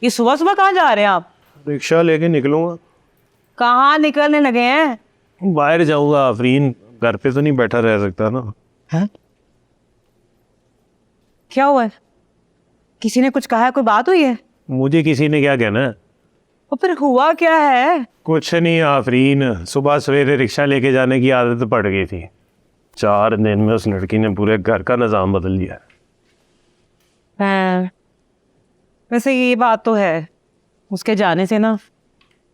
ये सुबह सुबह कहाँ जा रहे हैं आप? रिक्शा लेके निकलूंगा। कहाँ निकलने लगे हैं? बाहर जाऊंगा आफरीन, घर पे तो नहीं बैठा रह सकता ना। है? क्या हुआ है? किसी ने कुछ कहा है? कोई बात हुई है? मुझे किसी ने क्या कहना है? और फिर हुआ क्या है? कुछ नहीं आफरीन, सुबह सवेरे रिक्शा लेके जाने की आदत पड़ गई थी। 4 दिन में उस लड़की ने पूरे घर का निज़ाम बदल दिया। हैं, वैसे ये बात तो है, उसके जाने से ना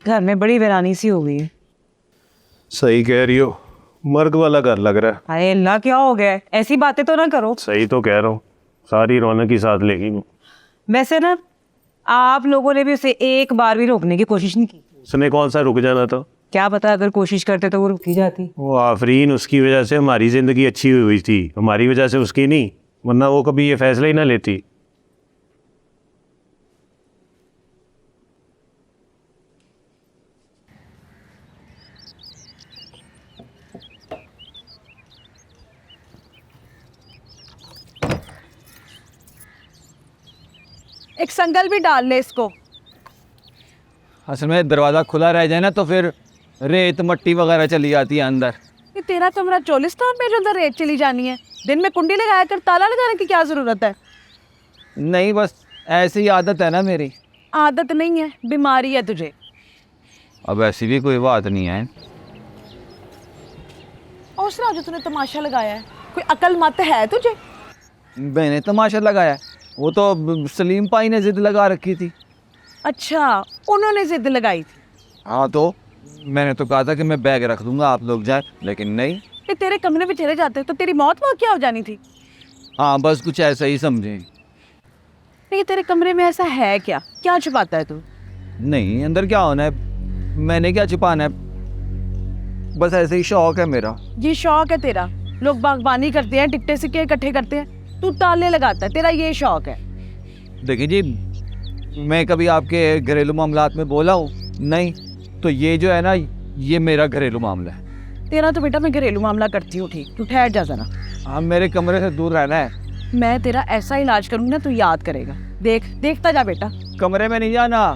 घर में बड़ी वीरानी सी हो गई है। सही कह रही हो, मर्ग वाला घर लग रहा है। हाय अल्लाह, क्या हो गया है? ऐसी बातें तो ना करो। सही तो कह रहा हूँ, सारी रौनक ही साथ लेगी। वैसे ना आप लोगों ने भी उसे एक बार भी रोकने की कोशिश नहीं की। उसने कौन सा रुक जाना था? क्या पता अगर कोशिश करते तो वो रुक ही जाती। वो आफरीन, उसकी वजह से हमारी ज़िंदगी अच्छी हुई थी, हमारी वजह से उसकी नहीं, वरना वो कभी ये फैसला ही ना लेती। एक संगल भी डाल ले इसको। असल में दरवाज़ा खुला रह जाए ना तो फिर रेत मट्टी वगैरह चली जाती है अंदर। ये तेरा कमरा चोलिस्तान में जो अंदर रेत चली जानी है, दिन में कुंडी लगाया कर, ताला लगाने की क्या ज़रूरत है? नहीं, बस ऐसी आदत है ना मेरी। आदत नहीं है, बीमारी है तुझे। अब ऐसी भी कोई बात नहीं है। और सुना, जो तूने तमाशा लगाया है, कोई अकल मत है तुझे? मैंने तमाशा लगाया? वो तो सलीम पाई ने जिद लगा रखी थी। अच्छा, उन्होंने जिद लगाई थी। हाँ, तो मैंने तो कहा था कि मैं बैग रख दूंगा, आप लोग जाए, लेकिन नहीं। ये तेरे कमरे में चले जाते तो तेरी मौत वहाँ क्या हो जानी थी? हाँ, बस कुछ ऐसा ही समझे। नहीं, तेरे कमरे में ऐसा है क्या? क्या छुपाता है तू? नहीं, अंदर क्या होना है, मैंने क्या छुपाना है, बस ऐसे ही शौक है मेरा। ये शौक है तेरा? लोग बागबानी करते हैं, टिकटे सिक्के इकट्ठे करते हैं, तू ताले लगाता है, तेरा ये शौक है? देखिए जी, मैं कभी आपके घरेलू मामलात में बोला हूँ? नहीं। तो ये जो है ना, ये मेरा घरेलू मामला है। तेरा तो बेटा मैं घरेलू मामला करती हूँ, ठीक? तू ठहर जा जरा। हाँ, मेरे कमरे से दूर रहना है। मैं तेरा ऐसा इलाज करूंगी ना, तू याद करेगा। देखता जा बेटा। कमरे में नहीं जाना।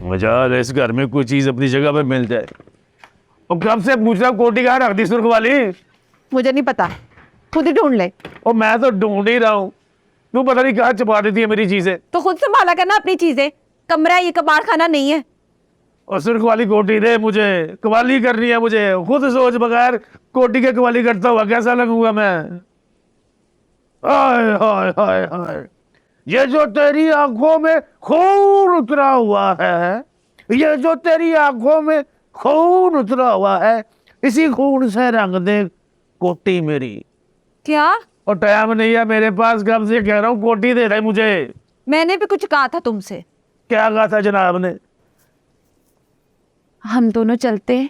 मजा आ रहा है इस घर में कोई चीज अपनी जगह पे मिल जाए। और कब से पूछ रहा हूँ कोटी कहाँ रख दी सुर्ख वाली? मुझे नहीं पता, खुद ही ढूंढ ले। और मैं तो ढूंढ ही रहा हूँ, तू पता नहीं कहाँ छुपा देती है मेरी चीजें। तो खुद संभाला करना अपनी चीजें। कमरा ये कबाड़ खाना नहीं है। और सुर्ख वाली कोटी दे मुझे, कवाली करनी है मुझे। खुद सोच, बगैर कोटी के कवाली करता हुआ कैसा लगूंगा मैं? हाय हाय हाय हाय, ये जो तेरी आंखों में खून उतरा हुआ है, ये जो तेरी आंखों में खून उतरा हुआ है, इसी खून से रंग दे कोटी मेरी। क्या? और टाइम नहीं है मेरे पास, कब से कह रहा हूँ कोटी दे रहे मुझे। मैंने भी कुछ कहा था तुमसे। क्या कहा था जनाब ने? हम दोनों चलते हैं,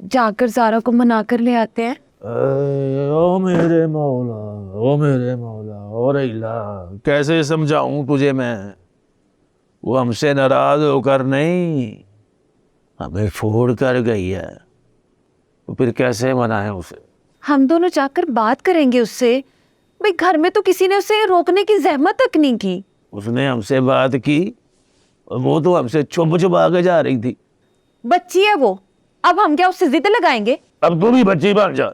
जाकर ज़ारा को मना कर ले आते हैं। ओ मेरे मौला, ओ मेरे मौला, और इलाह, कैसे समझाऊं तुझे मैं? वो हमसे नाराज होकर नहीं, हमें फोड़ कर गई है, तो फिर कैसे मनाएं उसे? हम दोनों जाकर बात करेंगे उससे। भाई, घर में तो किसी ने उसे रोकने की जहमत तक नहीं की। उसने हमसे बात की और वो तो हमसे छुप छुप आगे जा रही थी। बच्ची है वो, अब हम क्या उससे जिद लगाएंगे? अब तू भी बच्ची बन जा।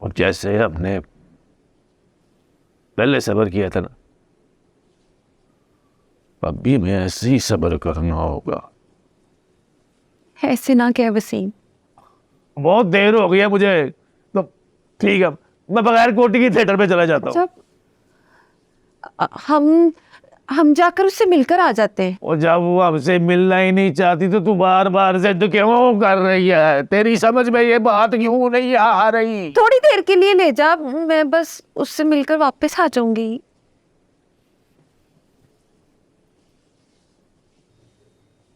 और जैसे हमने पहले सब्र किया था ना, अब भी मैं ऐसे ही सब्र करना होगा। ऐसे ना क्या वसीम। बहुत देर हो गई है मुझे, तो ठीक है, मैं बगैर कोटी की थिएटर पे चला जाता हूँ। जब हम जाकर उससे मिलकर आ जाते हैं। और जब वो हमसे मिलना ही नहीं चाहती तो तू बार बार जिद क्यों कर रही है? तेरी समझ में ये बात क्यों नहीं आ रही? थोड़ी देर के लिए ले जा, मैं बस उससे मिलकर वापस आ जाऊंगी।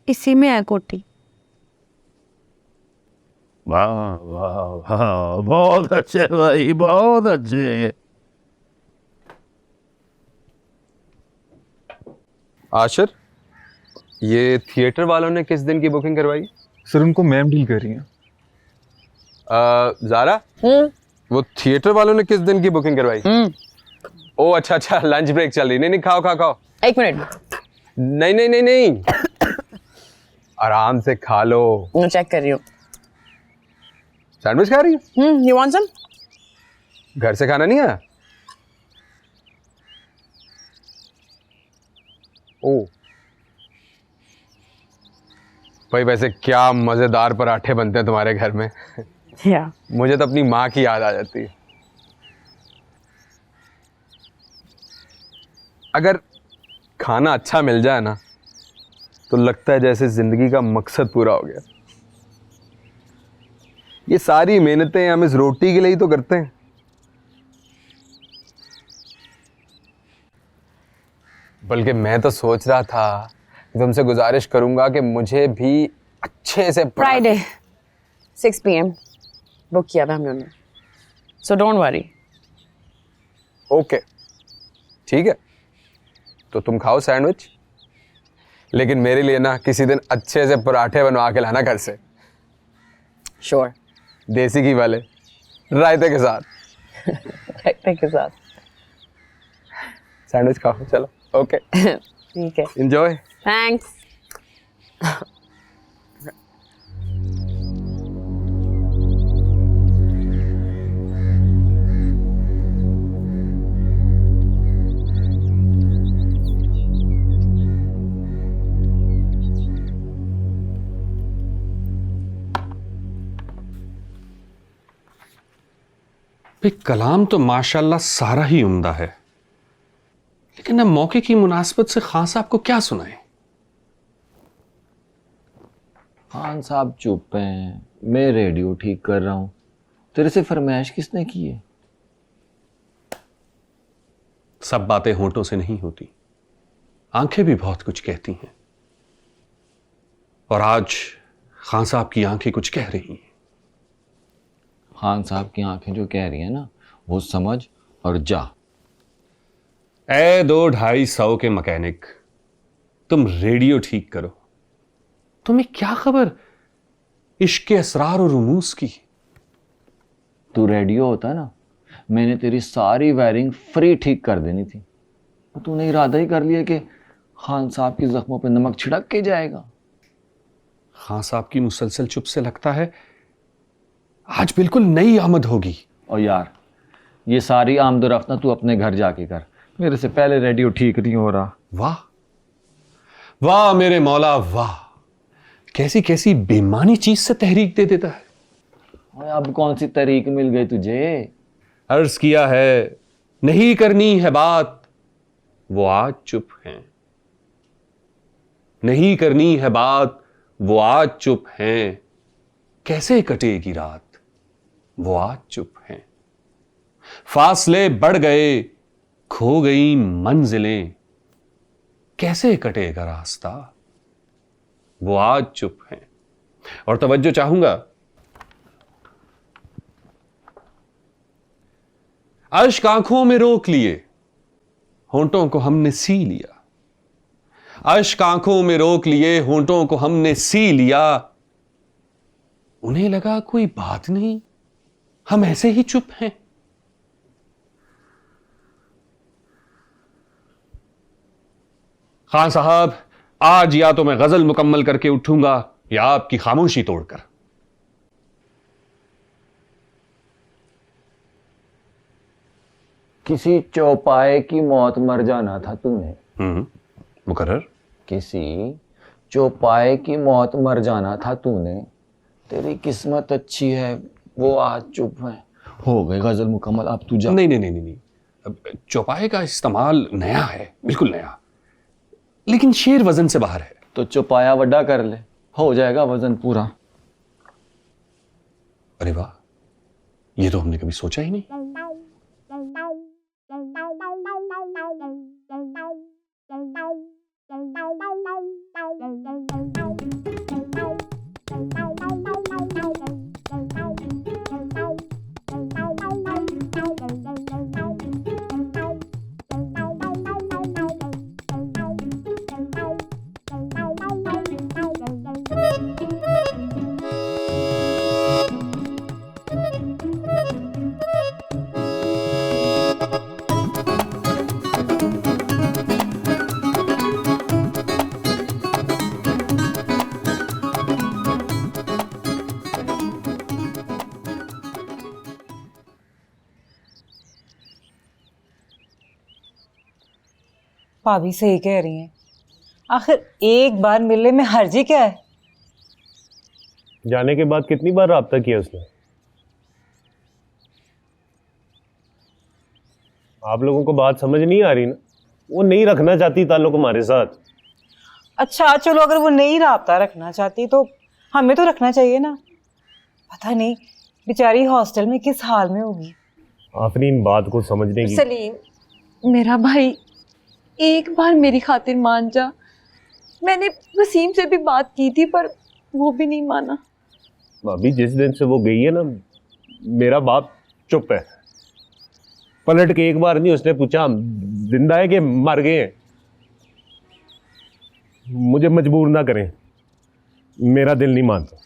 इसी में है कोटी। वाह वाह वाह, बहुत अच्छे भाई, बहुत अच्छे। आशिर, ये थिएटर वालों ने किस दिन की बुकिंग करवाई? सर उनको मैम डील कर रही हैं। जारा, वो थिएटर वालों ने किस दिन की बुकिंग करवाई? ओ अच्छा अच्छा, लंच ब्रेक चल रही। नहीं नहीं, खाओ खाओ खाओ। एक मिनट, नहीं नहीं नहीं नहीं, आराम से खा लो। मैं चेक कर रही हूँ। सैंडविच खा रही है? You want some? घर से खाना नहीं आया? ओ भाई, वैसे क्या मजेदार पराठे बनते हैं तुम्हारे घर में। या मुझे तो अपनी माँ की याद आ जाती है। अगर खाना अच्छा मिल जाए ना, तो लगता है जैसे जिंदगी का मकसद पूरा हो गया। ये सारी मेहनतें हम इस रोटी के लिए ही तो करते हैं। बल्कि मैं तो सोच रहा था कि तुमसे गुजारिश करूंगा कि मुझे भी अच्छे से फ्राइडे 6 PM बुक किया था हमने, सो डोंट वरी। ओके ठीक है, तो तुम खाओ सैंडविच, लेकिन मेरे लिए ना किसी दिन अच्छे से पराठे बनवा के लाना घर से, श्योर। देसी घी वाले, रायते के साथ। के साथ सैंडविच खाओ, चलो। ओके ठीक है, एंजॉय। थैंक्स। भाई कलाम तो माशाल्लाह सारा ही उम्दा है, लेकिन अब मौके की मुनासबत से खान साहब को क्या सुनाए? खान साहब चुप हैं, मैं रेडियो ठीक कर रहा हूं। तेरे से फरमाइश किसने की है? सब बातें होंठों से नहीं होती, आंखें भी बहुत कुछ कहती हैं, और आज खान साहब की आंखें कुछ कह रही हैं। खान साहब की आंखें जो कह रही हैं ना, वो समझ और जा। ए 200-250 के मैकेनिक, तुम रेडियो ठीक करो, तुम्हें क्या खबर इश्क के असरार और रुमूस की? तू रेडियो होता ना, मैंने तेरी सारी वायरिंग फ्री ठीक कर देनी थी। और तूने इरादा ही कर लिया कि खान साहब की जख्मों पे नमक छिड़क के जाएगा। खान साहब की मुसलसल चुप से लगता है आज बिल्कुल नई आमद होगी। और यार, ये सारी आमदोरफ्त ना तू अपने घर जाके कर, मेरे से पहले रेडियो ठीक नहीं हो रहा। वाह वाह मेरे मौला वाह, कैसी कैसी बेमानी चीज से तहरीक दे देता है। और अब कौन सी तहरीक मिल गई तुझे? अर्ज किया है नहीं करनी है बात, वो आज चुप हैं। नहीं करनी है बात, वो आज चुप हैं। कैसे कटेगी रात, वो आज चुप हैं। फासले बढ़ गए, खो गई मंजिलें, कैसे कटेगा रास्ता, वो आज चुप हैं। और तवज्जो चाहूंगा, अश्क आंखों में रोक लिए, होंठों को हमने सी लिया। अश्क आंखों में रोक लिए, होंठों को हमने सी लिया। उन्हें लगा कोई बात नहीं, हम ऐसे ही चुप हैं। खान साहब, आज या तो मैं गजल मुकम्मल करके उठूंगा या आपकी खामोशी तोड़कर। किसी चौपाए की मौत मर जाना था तूने। मुकर्रर। किसी चौपाए की मौत मर जाना था तूने। तेरी किस्मत अच्छी है, वो आज चुप है। हो गई गजल मुकम्मल, अब तू जा। नहीं नहीं नहीं नहीं, अब चौपाए का इस्तेमाल नया है, बिल्कुल नया, लेकिन शेर वजन से बाहर है। तो चौपाया वड्डा कर ले, हो जाएगा वजन पूरा। अरे वाह, ये तो हमने कभी सोचा ही नहीं। भाभी सही कह रही हैं। आखिर एक बार मिलने में हर्जी क्या है? जाने के बाद कितनी बार राब्ता किया उसने? आप लोगों को बात समझ नहीं आ रही ना? वो नहीं रखना चाहती ताल्लुक हमारे साथ। अच्छा चलो, अगर वो नहीं राब्ता रखना चाहती तो हमें तो रखना चाहिए ना। पता नहीं बेचारी हॉस्टल में किस हाल में होगी। आफरीन बात को समझने की। सलीम मेरा भाई, एक बार मेरी खातिर मान जा। मैंने वसीम से भी बात की थी पर वो भी नहीं माना। भाभी जिस दिन से वो गई है ना, मेरा बाप चुप है। पलट के एक बार नहीं उसने पूछा हम जिंदा है कि मर गए हैं। मुझे मजबूर ना करें, मेरा दिल नहीं मानता।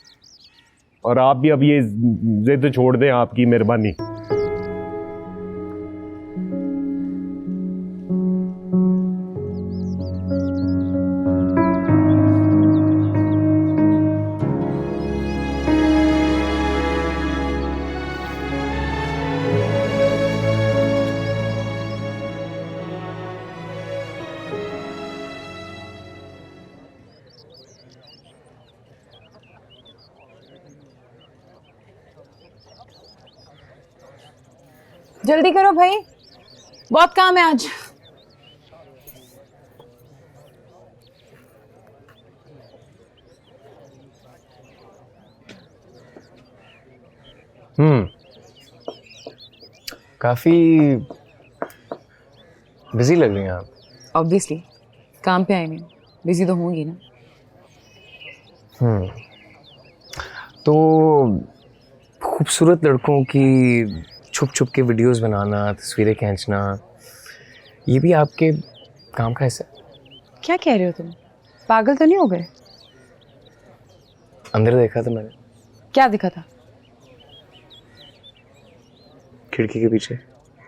और आप भी अब ये जिद छोड़ दें, आपकी मेहरबानी। जल्दी करो भाई, बहुत काम है आज। काफी बिजी लग रही हैं आप। ऑब्वियसली काम पे आई मैं, बिजी तो होंगी ना। तो खूबसूरत लड़कों की छुप छुप के वीडियोस बनाना, तस्वीरें खींचना, ये भी आपके काम का हिस्सा है? क्या कह रहे हो तुम? पागल तो नहीं हो गए? अंदर देखा था मैंने, क्या दिखा था? खिड़की के पीछे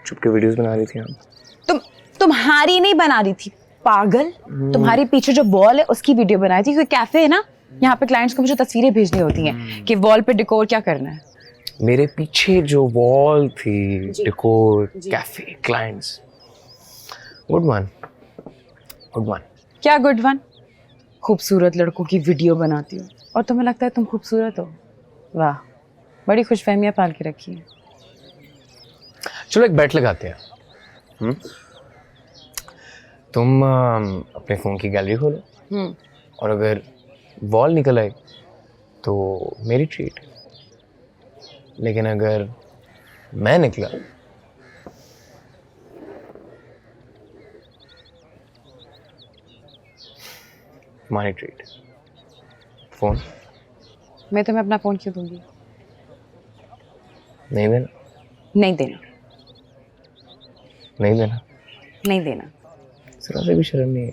छुप के वीडियोस बना रही थी आप। तुम्हारी नहीं बना रही थी पागल। तुम्हारे पीछे जो वॉल है उसकी वीडियो बनाई थी। कोई कैफे है ना, यहाँ पे क्लाइंट्स को मुझे तस्वीरें भेजनी होती हैं कि वॉल पे डेकोर क्या करना है। मेरे पीछे जो वॉल थी, decor, cafe, clients. Good one, good one. क्या गुड वन? खूबसूरत लड़कों की वीडियो बनाती हो और तुम्हें लगता है तुम खूबसूरत हो? वाह, बड़ी खुशफहमियां पाल के रखी है। चलो एक बैट लगाते हैं। तुम अपने फ़ोन की गैलरी खोलो और अगर वॉल निकल आए तो मेरी ट्रीट, लेकिन अगर मैं निकला तुम्हारी ट्रीट। फ़ोन मैं तुम्हें अपना फोन क्यों दूंगी? नहीं देना? नहीं देना। नहीं देना? नहीं देना। जरा से भी शर्म नहीं है,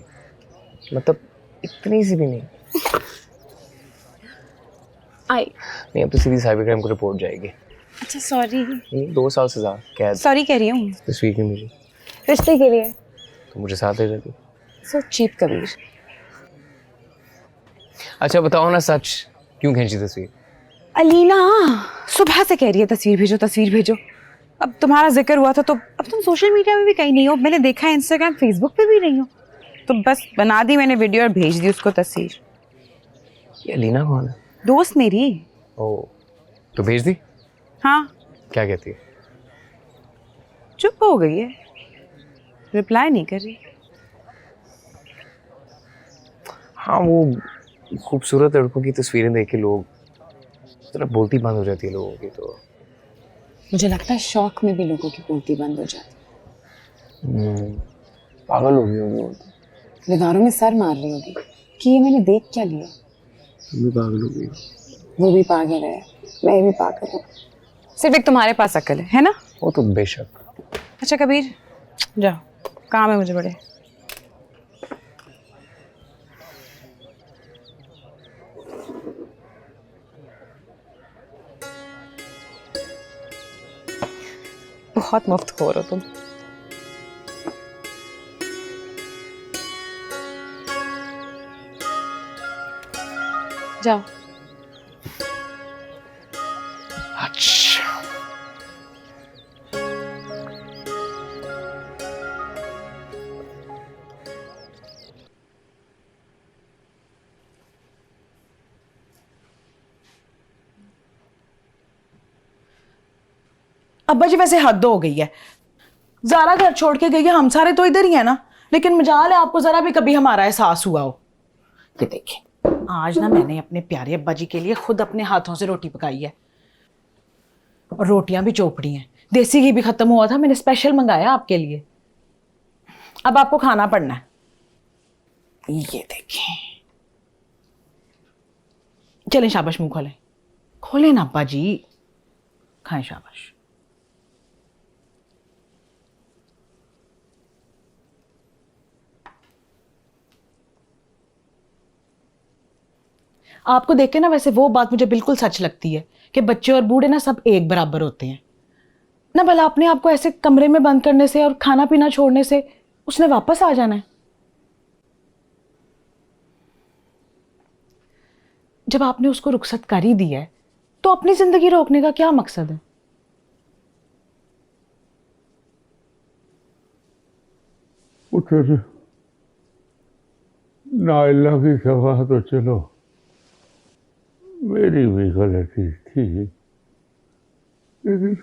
मतलब इतनी सी भी नहीं। आई नहीं, अब तो सीधी साइबर क्राइम को रिपोर्ट जाएगी। अच्छा सॉरी। 2 साल सजा कैद। सॉरी कह रही हूँ। तस्वीर क्यों मुझे? रिश्ते के लिए। तो मुझे साथ ले जाती। So cheap Kabir. अच्छा बताओ ना सच, क्यों खींची तस्वीर? अलीना सुबह से कह रही है तस्वीर भेजो, तस्वीर भेजो। अब तुम्हारा जिक्र हुआ था तो अब तुम सोशल मीडिया में भी कहीं नहीं हो। मैंने देखा है इंस्टाग्राम, फेसबुक पे भी नहीं हो। तो बस बना दी मैंने वीडियो और भेज दी उसको तस्वीर। ये अलीना कौन है? दोस्त मेरी। ओ, तो भेज दी? हाँ। क्या कहती है? चुप हो गई है, रिप्लाई नहीं कर रही। हाँ, वो खूबसूरत लड़कों की तस्वीरें देख के लोग जरा बोलती बंद हो जाती है लोगों की। तो मुझे लगता है शौक में भी लोगों की बोलती बंद हो जाती। पागल हो गई होगी वो तो। दीवारों में सर मार रही होगी कि ये मैंने देख क्या लिया। तुम भी पागल हो गई। वो भी पागल है, मैं भी पागल हूँ। सिर्फ एक तुम्हारे पास अक्ल है ना? वो तो बेशक। अच्छा कबीर जाओ, काम है मुझे बड़े। बहुत मुफ्त हो रहे हो तुम। जाओ। अच्छा अब्बा जी वैसे हद हो गई है, ज़ारा घर छोड़ के गई है, हम सारे तो इधर ही हैं ना, लेकिन मजाल है आपको ज़रा भी कभी हमारा एहसास हुआ हो। ये देखिए आज ना मैंने अपने प्यारे अब्बा जी के लिए खुद अपने हाथों से रोटी पकाई है, और रोटियां भी चोपड़ी हैं, देसी घी भी खत्म हुआ था, मैंने स्पेशल मंगाया आपके लिए। अब आपको खाना पड़ना है। ये देखें, चलें शाबाश, मुंह खोलें, खोलें ना अब्बा जी, खाएं शाबाश। आपको देख के ना वैसे वो बात मुझे बिल्कुल सच लगती है कि बच्चे और बूढ़े ना सब एक बराबर होते हैं ना। भला अपने आप को ऐसे कमरे में बंद करने से और खाना पीना छोड़ने से उसने वापस आ जाना है। जब आपने उसको रुखसत कर ही दी है तो अपनी जिंदगी रोकने का क्या मकसद है? नाइला की सफा तो चलो मेरी भी गलती थी, लेकिन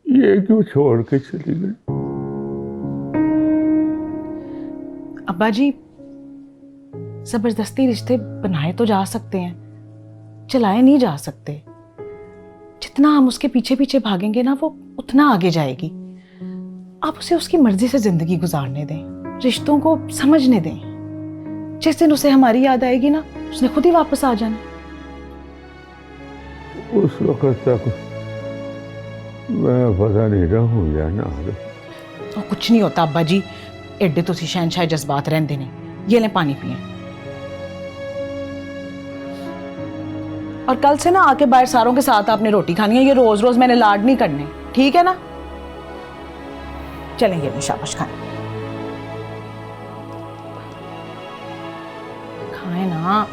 ये क्यों छोड़ के चली गई? अब्बा जी जबरदस्ती रिश्ते बनाए तो जा सकते हैं, चलाए नहीं जा सकते। जितना हम उसके पीछे पीछे भागेंगे ना वो उतना आगे जाएगी। आप उसे उसकी मर्जी से जिंदगी गुजारने दें, रिश्तों को समझने दें। जिस दिन उसे हमारी याद आएगी ना उसने खुद ही वापस आ जाना। उस वक्त तक मैं पता नहीं रहूं या ना। और कुछ नहीं होता अब्बा जी, एडे तुसी शहनशाह जज्बात रहंदे ने। ये लें पानी पिए, और कल से ना आके बाहर सारों के साथ आपने रोटी खानी है। ये रोज रोज मैंने लाड नहीं करने, ठीक है ना? चलेंगे मैं शाबाश, खाएं खाएं ना।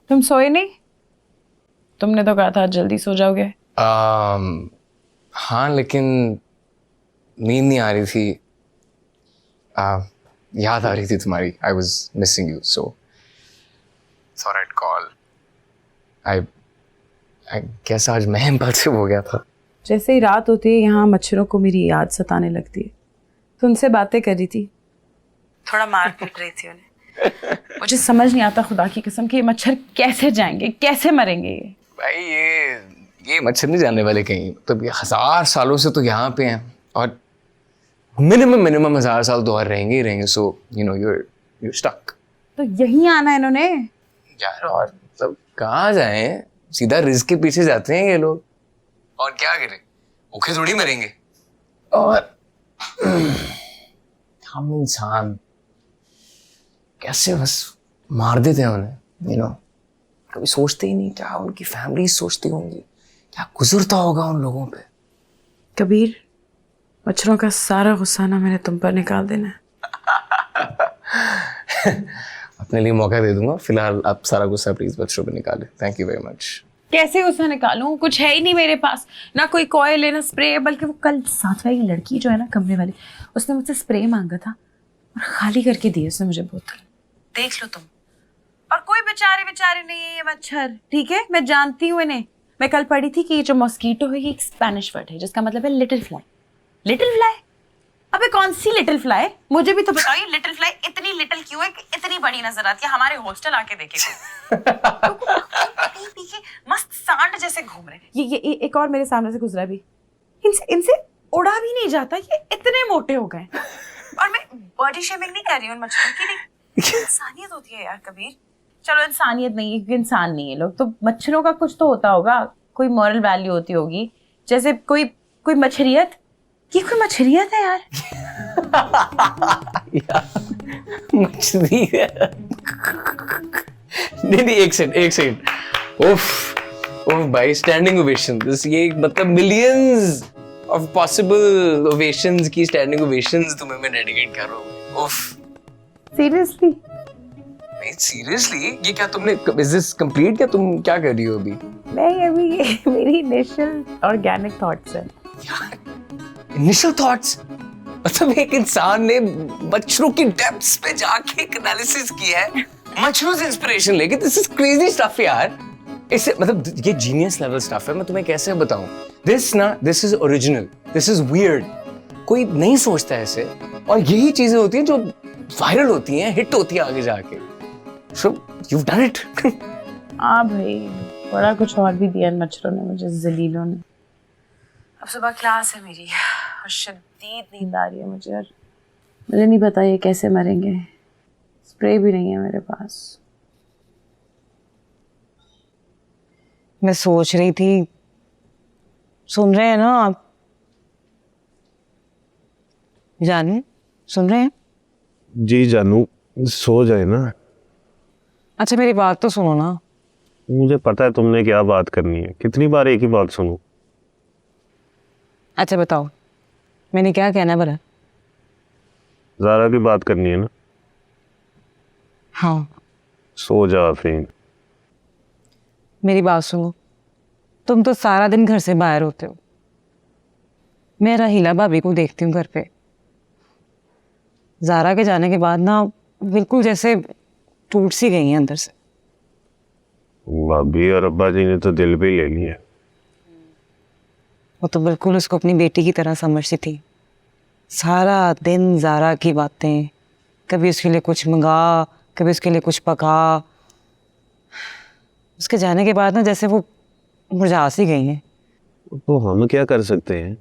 तुम सोए नहीं? तुमने तो कहा था जल्दी सो जाओगे। हाँ, लेकिन नींद नहीं आ रही थी। याद आ रही थी तुम्हारी। I was missing you, so thought I'd call. I guess आज मैं इम्पल्सिव हो गया था। जैसे ही रात होती है यहाँ मच्छरों को मेरी याद सताने लगती है। तो उनसे बातें कर रही थी, थोड़ा मार पीट रही थी उन्हें। मुझे समझ नहीं आता खुदा की कसम कि ये मच्छर कैसे जाएंगे, कैसे मरेंगे ये। भाई ये मच्छर नहीं जाने वाले कहीं। मतलब ये 1000 सालों से तो यहाँ पे हैं, और मिनिमम 1000 साल तो और रहेंगे ही रहेंगे। So you know you're stuck। तो यहीं आना है इन्होंने। यार और मतलब कहाँ जाएं, सीधा रिस्क के पीछे जाते हैं ये लोग। और क्या करें, भूखे थोड़ी मरेंगे। और हम इंसान कैसे बस मार देते हैं उन्हें, you know। कभी सोचते ही नहीं क्या उनकी फैमिली सोचती होंगी, क्या गुजरता होगा उन लोगों पे। कबीर, मच्छरों का सारा गुस्सा ना मैंने तुम पर निकाल देना है। अपने लिए मौका दे दूंगा। फिलहाल आप सारा गुस्सा प्लीज बच्चों पे निकालें। Thank you very much. कैसे गुस्सा निकालूं? कुछ है ही नहीं मेरे पास, ना कोई कॉइल है ना स्प्रे। बल्कि वो कल साथ वाली लड़की जो है ना कमरे वाली, उसने मुझसे स्प्रे मांगा था और खाली करके दी उसने मुझे बोतल। देख लो तुम। और कोई बेचारे नहीं है ये मच्छर, ठीक है? मैं जानती हूँ इन्हें। मैं कल पढ़ी थी कि ये जो मॉस्कीटो है ये एक स्पेनिश वर्ड है जिसका मतलब है लिटिल फ्लाई। Little fly? अबे कौन सी लिटिल फ्लाई? मुझे भी तो बताओ ये लिटिल फ्लाई इतनी लिटिल क्यों है कि इतनी बड़ी नजर आती है? हमारे हॉस्टल आके देखे पीछे मस्त सांड जैसे घूम रहे। ये एक और मेरे सामने से गुजरा भी, इनसे उड़ा भी नहीं जाता, ये इतने मोटे हो गए। और मैं बॉडी शेमिंग नहीं कर रही हूँ मच्छरों की, इंसानियत होती है यार कबीर। चलो इंसानियत नहीं है क्योंकि इंसान नहीं है लोग, तो मच्छरों का कुछ तो होता होगा, कोई मॉरल वैल्यू होती होगी, जैसे कोई कोई मच्छरियत। ये कोई मच्छरियत है यार? मछली है। नहीं, एक सेकंड। ओफ भाई, स्टैंडिंग ओवेशन। दिस ये मतलब मिलियंस ऑफ पॉसिबल ओवेशंस की स्टैंडिंग ओवेशंस तुम्हें मैं डेडिकेट कर रहा हूँ। ओफ सीरियसली? नहीं सीरियसली, ये क्या तुमने, इज दिस कंप्लीट? क्या तुम क्या कर रही हो अभी? नहीं, अभी ये मेरी इनिशियल ऑर्गेनिक थॉट्स है। इनिशियल थॉट्स मतलब एक इंसान ने मच्छरों की डेप्थ्स पे जाके एक एनालिसिस किया है मच्छरों से इंस्पिरेशन लेके। दिस इज क्रेजी स्टफ यार। इससे मतलब ये जीनियस लेवल स्टफ है, मैं तुम्हें कैसे बताऊं। This is original, this is weird. कोई नहीं सोचता ऐसे, और यही चीजें होती हैं जो वायरल होती हैं, हिट होती है आगे जाके। So you done it. हाँ भाई, बड़ा कुछ और भी दिया मच्छरों ने मुझे, जलीलों ने। अब सुबह क्लास है मेरी और शदीद नींद आ रही है मुझे, और मुझे नहीं पता ये कैसे मरेंगे। स्प्रे भी नहीं है मेरे पास। मैं सोच रही थी, सुन रहे हैं ना आप? जानू, सुन रहे हैं? जी जानू, सो जाए ना। अच्छा मेरी बात तो सुनो ना। मुझे पता है तुमने क्या बात करनी है, कितनी बार एक ही बात सुनूं। अच्छा बताओ, मैंने क्या कहना भला? ज़ारा की बात करनी है ना? हाँ। सो जा आफरीन। मेरी बात सुनो, तुम तो सारा दिन घर से बाहर होते हो। मैं राहीला भाभी को देखती हूँ घर पे। ज़ारा के जाने के बाद ना बिल्कुल जैसे टूट सी गई हैं अंदर से। भाभी और अब्बा जी ने तो दिल पे ही ले लिया। वो तो बिल्कुल उसको अपनी बेटी की तरह समझती थी। सारा दिन ज़ारा की बातें, कभी उसके लिए कुछ मंगा, कभी उसके लिए कुछ पका। उसके जाने के बाद ना जैसे वो मुरझा सी गई हैं। तो हम क्या कर सकते हैं?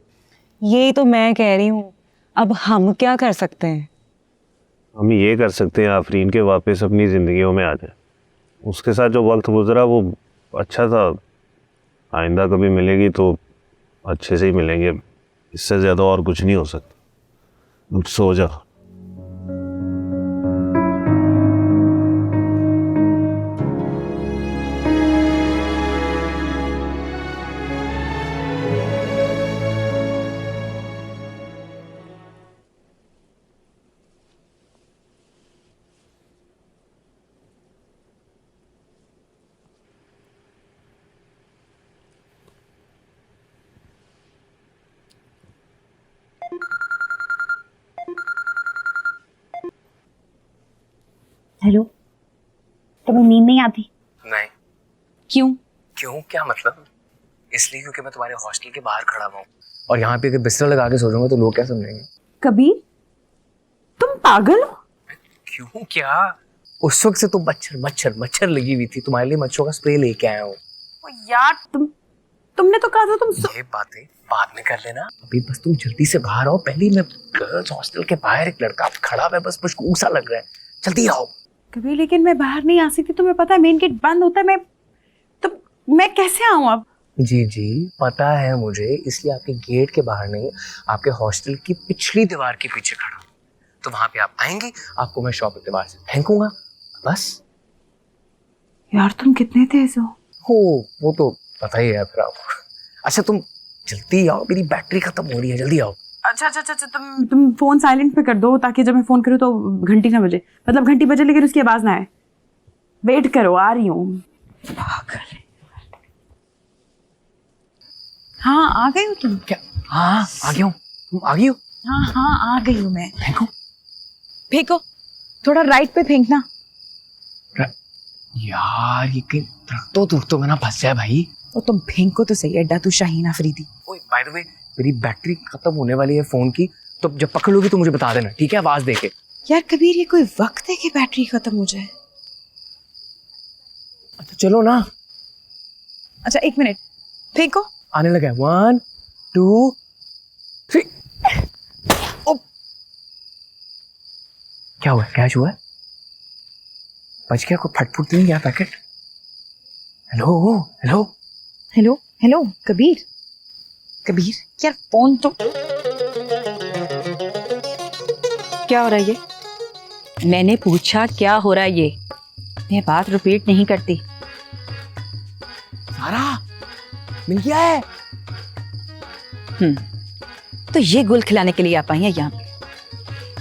यही तो मैं कह रही हूँ, अब हम क्या कर सकते हैं? हम ये कर सकते हैं आफरीन के वापस अपनी ज़िंदगियों में आ जाए। उसके साथ जो वक्त गुजरा वो अच्छा था। आइंदा कभी मिलेगी तो अच्छे से ही मिलेंगे, इससे ज़्यादा और कुछ नहीं हो सकता। सो जा। हेलो, तुम्हें नींद नहीं आती? नहीं। क्यों? क्यों क्या मतलब? इसलिए क्योंकि मैं तुम्हारे हॉस्टल के बाहर खड़ा हुआ हूँ, और यहाँ पे अगर बिस्तर लगा के सो जाऊंगा तो लोग क्या समझेंगे? कबीर, तुम पागल हो? क्यों क्या? उस वक्त से तो मच्छर लगी हुई थी। तुम्हारे लिए मच्छरों का स्प्रे लेके आया हूँ। यार तुमने तो कहा था तुम ये बातें बाद में कर लेना, अभी बस तुम जल्दी से बाहर आओ। पहले मैं गर्ल्स हॉस्टल के बाहर एक लड़का खड़ा है, बस मुझको ऊसा लग रहा है। जल्दी आओ। कभी, लेकिन मैं बाहर नहीं आ सकती, तुम्हें पता है मेन गेट बंद होता है। मैं कैसे आऊँ अब? जी पता है मुझे, इसलिए आपके गेट के बाहर नहीं, आपके हॉस्टल की पिछली दीवार के पीछे खड़ा हूं। तो वहां पे आप आएंगे, आपको मैं शॉप की दीवार से फेंकूंगा, बस। यार तुम कितने तेज हो। वो तो पता ही है फिर आपको। अच्छा तुम जल्दी आओ, मेरी बैटरी खत्म हो रही है, जल्दी आओ। अच्छा, तुम फोन साइलेंट पे कर दो ताकि जब मैं फोन करूँ तो घंटी ना बजे। मतलब घंटी बजे लेकिन उसकी आवाज ना आए। वेट करो, आ रही हूँ। हाँ आ गई हो तुम? क्या? हाँ आ गया हूँ। तुम आ गई हो? हाँ आ गई हूँ मैं। फेंको, थोड़ा राइट पे फेंकना। यार ये कहीं दरख्तों में ना फंस जाए भाई। और तुम फेंको तो सही, अड्डा तू शाहीन अफरीदी। ओए बाय द वे, मेरी बैटरी खत्म होने वाली है फोन की, तो जब पकड़ लोगी तो मुझे बता देना, ठीक है? आवाज देके। यार कबीर, ये कोई वक्त है कि बैटरी खत्म हो जाए? अच्छा चलो ना। अच्छा 1 मिनट, फेंको। आने लगा है। 1 2 3। क्या हुआ? कैश हुआ है? बच गया, कोई फटफुट नहीं गया packet? Hello hello hello hello Kabir, Kabir यार फोन तो क्या हो रहा है ये? मैंने पूछा क्या हो रहा है ये? मैं बात रिपीट नहीं करती। सारा मिल गया है। तो ये गुल खिलाने के लिए आ पाई है यहाँ पे?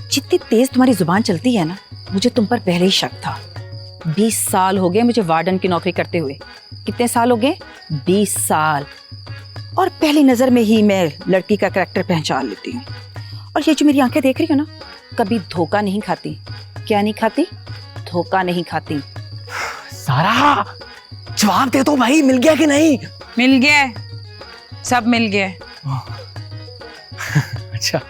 जितनी तेज तुम्हारी जुबान चलती है ना, मुझे तुम पर पहले ही शक था। 20 साल हो गए मुझे वार्डन की नौकरी करते हुए। कितने साल हो गए? 20 साल। और पहली नजर में ही मैं लड़की का करैक्टर पहचान लेती हूँ। और ये जो मेरी आंखें देख रही हो ना, कभी धोखा नहीं खाती। क्या नहीं खाती? धोखा नहीं खाती। सारा जवाब दे दो भाई, मिल गया कि नहीं? मिल गया, सब मिल गया। अच्छा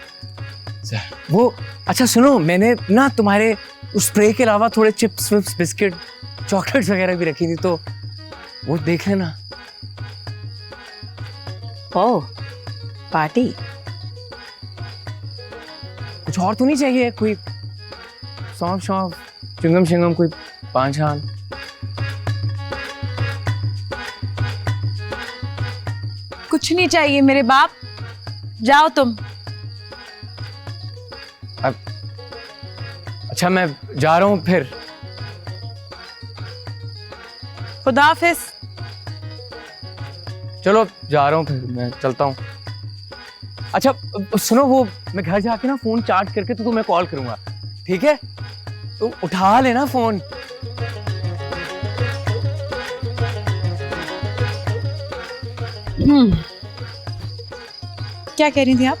वो, अच्छा सुनो, मैंने ना तुम्हारे उस स्प्रे के अलावा थोड़े चिप्स विप्स बिस्किट चॉकलेट्स वगैरह भी रखी थी, तो वो देख लेना। ओ पार्टी? कुछ और तो नहीं चाहिए? कोई सौंफ शौंफ, चिंगम शिंगम, कोई पान छान? कुछ नहीं चाहिए मेरे बाप, जाओ तुम। अच्छा मैं जा रहा हूँ फिर। खुदा हाफिज। चलो जा रहा हूँ फिर, मैं चलता हूँ। अच्छा सुनो, वो मैं घर जाके ना फोन चार्ज करके तो तुम्हें कॉल करूंगा, ठीक है? तुम उठा लेना फोन। क्या कह रही थी आप?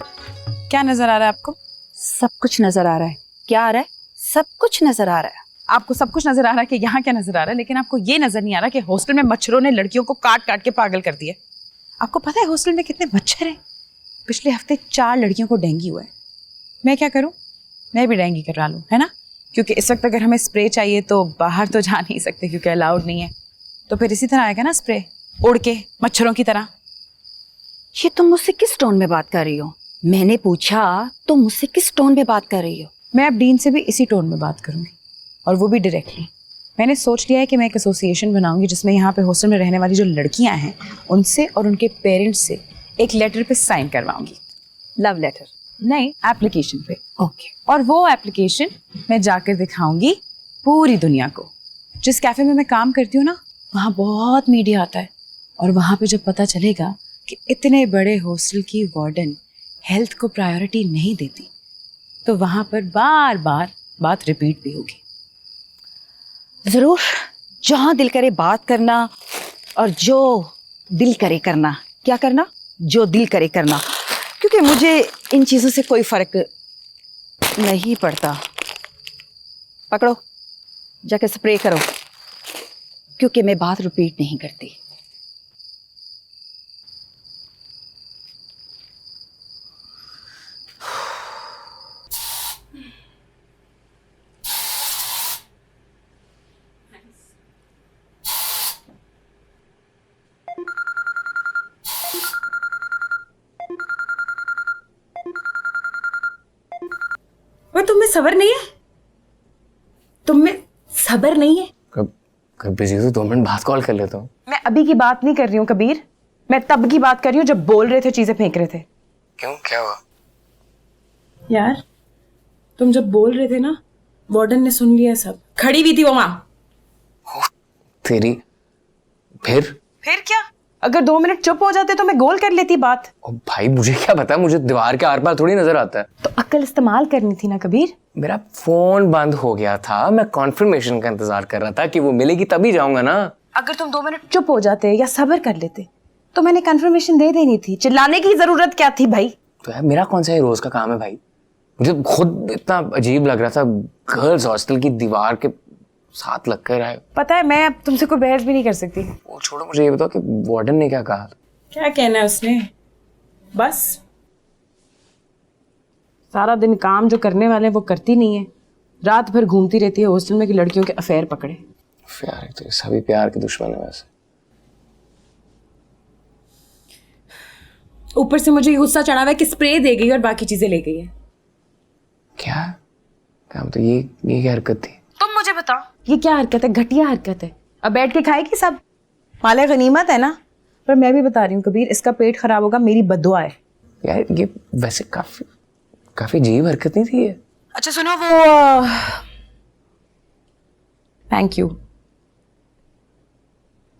क्या नजर आ रहा है आपको? सब कुछ नजर आ रहा है। क्या आ रहा है? सब कुछ नजर आ रहा है। आपको सब कुछ नजर आ रहा है कि यहाँ क्या नजर आ रहा है, लेकिन आपको ये नजर नहीं आ रहा कि हॉस्टल में मच्छरों ने लड़कियों को काट काट के पागल कर दिया। आपको पता है हॉस्टल में कितने मच्छर हैं? पिछले हफ्ते 4 लड़कियों को डेंगू हुआ है। मैं क्या करूं? मैं भी डेंगू करवा लूं, है ना? क्योंकि इस वक्त अगर हमें स्प्रे चाहिए तो बाहर तो जा नहीं सकते क्योंकि अलाउड नहीं है। तो फिर इसी तरह आएगा ना स्प्रे, उड़ के मच्छरों की तरह। ये तुम मुझसे किस टोन में बात कर रही हो? मैंने पूछा तुम मुझसे किस टोन में बात कर रही हो? मैं अब डीन से भी इसी टोन में बात करूंगी, और वो भी डायरेक्टली। मैंने सोच लिया है कि मैं एक एसोसिएशन बनाऊंगी जिसमें यहाँ पे हॉस्टल में रहने वाली जो लड़कियां हैं उनसे और उनके पेरेंट्स से एक लेटर पे साइन करवाऊंगी। लव लेटर नहीं, एप्लीकेशन पे। ओके। और वो एप्लीकेशन मैं जाकर दिखाऊंगी पूरी दुनिया को। जिस कैफे में मैं काम करती हूँ ना, वहाँ बहुत मीडिया आता है, और वहाँ पे जब पता चलेगा कि इतने बड़े हॉस्टल की वार्डन हेल्थ को प्रायोरिटी नहीं देती, तो वहाँ पर बार बार बात रिपीट भी होगी। जरूर, जहाँ दिल करे बात करना, और जो दिल करे करना। क्या करना? जो दिल करे करना, क्योंकि मुझे इन चीज़ों से कोई फर्क नहीं पड़ता। पकड़ो, जाके स्प्रे करो, क्योंकि मैं बात रिपीट नहीं करती। और तुम में सब्र नहीं है? तुम में सब्र नहीं है? कब बिजी हो तो 2 मिनट बाद कॉल कर लेता हूँ। मैं अभी की बात नहीं कर रही हूँ कबीर, मैं तब की बात कर रही हूँ जब बोल रहे थे, चीजें फेंक रहे थे। क्यों, क्या हुआ? यार तुम जब बोल रहे थे ना, वार्डन ने सुन लिया सब। खड़ी हुई थी वो माँ। तेरी फिर क्या? अगर 2 मिनट चुप हो जाते तो मैं गोल कर लेती बात। ओ भाई, मुझे क्या पता, मुझे दीवार के आर पार थोड़ी नजर आता है। तो अक्ल इस्तेमाल करनी थी ना कबीर। मेरा फोन बंद हो गया था, मैं कॉन्फर्मेशन का इंतजार कर रहा था कि वो मिलेगी तभी जाऊंगा ना। अगर तुम 2 मिनट चुप हो जाते या सब्र कर लेते तो मैंने कंफर्मेशन दे देनी थी। चिल्लाने की जरूरत क्या थी भाई? तो यार मेरा कौन सा ये रोज का काम है भाई? मुझे खुद इतना अजीब लग रहा था, गर्ल्स हॉस्टल की दीवार के साथ लग कर आए। पता है, मैं अब तुमसे कोई बहस भी नहीं कर सकती। वो छोड़ो, मुझे ये बताओ कि वार्डन ने क्या कहा? क्या कहना है उसने? बस सारा दिन काम जो करने वाले वो करती नहीं है, रात भर घूमती रहती है हॉस्टल में कि लड़कियों के अफेयर पकड़े। प्यार है तो सभी प्यार के दुश्मन है वैसे। ऊपर से मुझे गुस्सा चढ़ा हुआ है कि स्प्रे दे गई और बाकी चीजें ले गई है। क्या मतलब ये क्या हरकत थी? तुम मुझे बताओ, ये क्या हरकत है, घटिया हरकत है। अब बैठ के खाएगी सब, माले गनीमत है ना। पर मैं भी बता रही हूँ कबीर, इसका पेट खराब होगा, मेरी बद्दुआ है। यार ये वैसे काफी काफी अजीब हरकत नहीं थी ये? अच्छा सुनो, वो थैंक यू,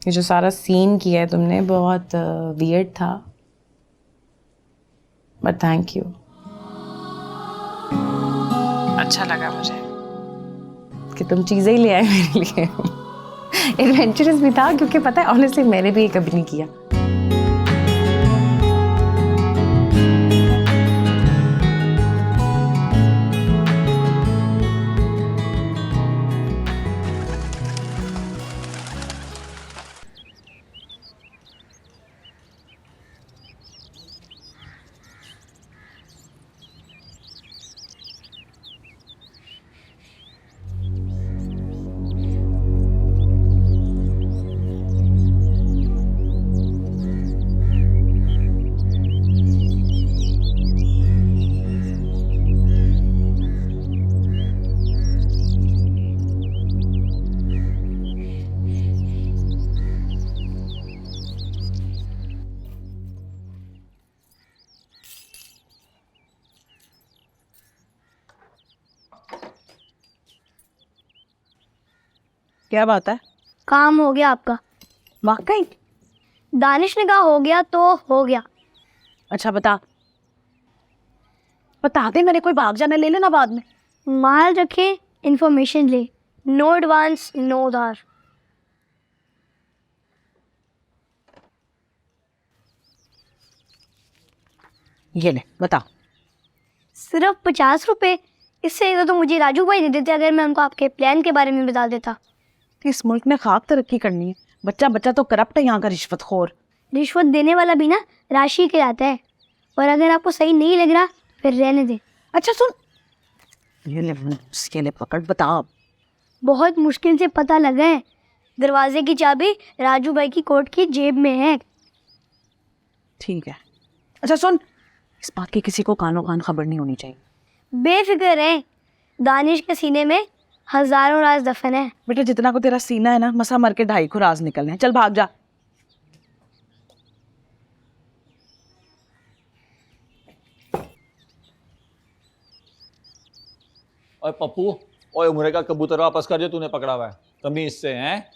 ये जो सारा सीन किया है तुमने बहुत वियर्ड था, बट थैंक यू, अच्छा लगा मुझे कि तुम चीजें ही ले आए मेरे लिए। एडवेंचरस भी था, क्योंकि पता है ऑनेस्टली मैंने भी ये कभी नहीं किया। क्या बात है? काम हो गया आपका। वाकई? दानिश ने कहा हो गया तो हो गया। अच्छा बता दे, मेरे कोई भाग जाने ले लेना बाद में। माल रखे, इंफॉर्मेशन ले, नो एडवांस नो उधार। ये ले बता। सिर्फ 50 रुपए? इससे ज़्यादा तो मुझे राजू भाई दे देते अगर मैं उनको आपके प्लान के बारे में बता देता। इस मुल्क में खाक तरक्की करनी है, बच्चा तो करप्ट है यहाँ का, रिश्वतखोर। रिश्वत देने वाला भी ना राशि के आता है, और अगर आपको सही नहीं लग रहा फिर रहने दे। अच्छा सुन, ये ले पकड़, बता। बहुत मुश्किल से पता लगा है, दरवाजे की चाबी राजू भाई की कोट की जेब में है। ठीक है। अच्छा सुन, इस बात की किसी को कानो कान खबर नहीं होनी चाहिए। बेफिक्र है, दानिश के सीने में हजारों राज दफन है। बेटा जितना को तेरा सीना है ना, मसा मर के 2.5 को राज निकलने हैं। चल भाग जा। ओए पप्पू, ओए उमरे का कबूतर वापस कर जो तूने पकड़ा हुआ है, तमीज से हैं।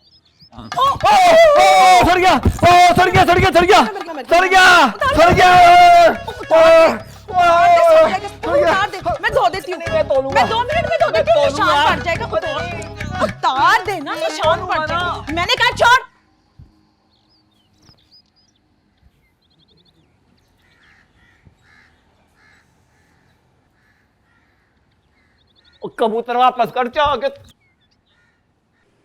सड़ गया, सड़ गया, सड़ गया, सड़ गया, सड़ गया, सड़ गया। मैं धो देती हूँ, मैं 2 मिनट में धो देती हूँ, निशान पड़ जाएगा। उतार देना, निशान पड़ जाएगा। मैंने कहा छोड़। कबूतर वापस कर चाहो कि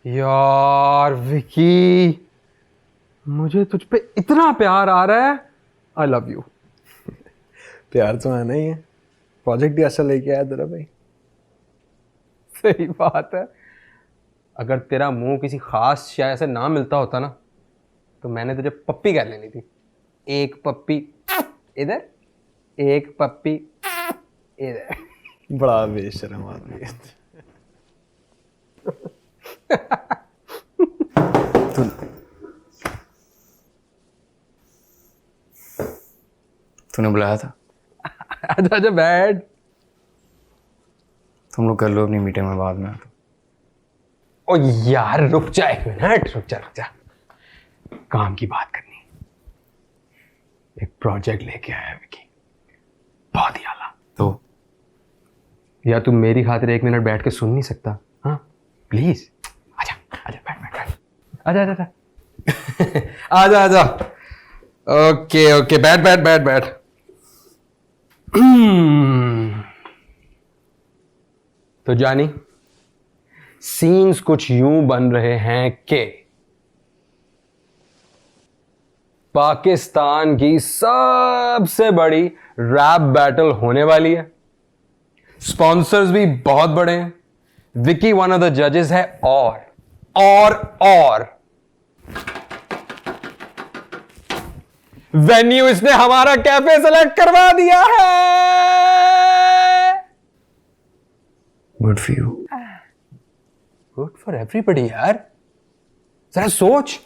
यार विकी, मुझे तुझ पे इतना प्यार आ रहा है। I love you. प्यार तो आना ही है, प्रोजेक्ट ही अच्छा लेके आया तेरा भाई। सही बात है, अगर तेरा मुंह किसी खास शायर से ना मिलता होता ना, तो मैंने तुझे पप्पी कह लेनी थी। एक पप्पी इधर, एक पप्पी इधर। बड़ा बेशर्म आदमी है। तूने बुलाया था? आजा आजा बैठ। तुम लोग कर लो अपनी मीटिंग में, बाद में आता। ओ यार रुक जा 1 मिनट, रुक जा। काम की बात करनी। एक प्रोजेक्ट लेके आया विकी, बहुत ही आला। तो या तू मेरी खातिर 1 मिनट बैठ के सुन नहीं सकता? हाँ प्लीज आजा आजा, बैठ आजा आजा आजा आजा। ओके बैठ। तो जानी, सीन्स कुछ यूं बन रहे हैं कि पाकिस्तान की सबसे बड़ी रैप बैटल होने वाली है। स्पॉन्सर्स भी बहुत बड़े हैं। विकी वन ऑफ द जजेस है, और वेन्यू इसने हमारा कैफे सेलेक्ट करवा दिया है। Good for you. Good for everybody यार। जरा सोच,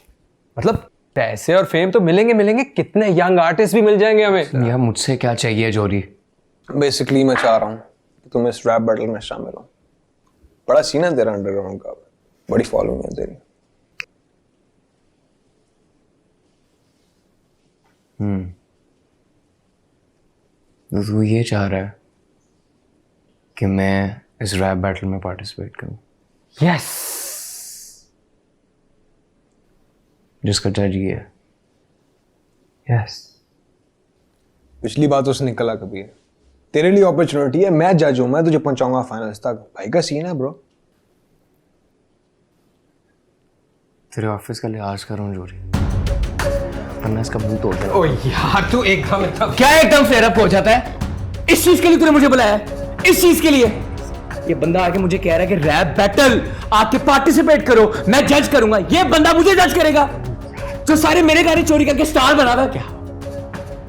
मतलब पैसे और फेम तो मिलेंगे, कितने यंग आर्टिस्ट भी मिल जाएंगे हमें। यार मुझसे क्या चाहिए जोरी? बेसिकली मैं चाह रहा हूँ कि तुम इस रैप बैटल में शामिल हो। बड़ा सीन है तेरा अंडरग्राउंड का, बड़ी फॉलोइंग है तेरी। तो तू ये चाह रहा है कि मैं इस रैप बैटल में पार्टिसिपेट करूं? यस। जिसका जज ये है। यस। पिछली बार तो उसने निकला कभी है। तेरे लिए अपॉर्चुनिटी है, मैं जज हूं, मैं तुझे पहुंचाऊंगा फाइनल्स तक। भाई का सीन है ब्रो। तेरे ऑफिस का लिहाज करूं जोरी, वरना इसका मुंह तोड़ देना। ओ यार तू एकदम क्या एकदम फेयर अप हो जाता है? इस चीज के लिए तूने मुझे बुलाया है? इस चीज के लिए? ये बंदा आके मुझे कह रहा है कि रैप बैटल आके पार्टिसिपेट करो, मैं जज करूंगा। ये बंदा मुझे जज करेगा जो सारे मेरे गाने चोरी करके स्टार बना रहा है क्या?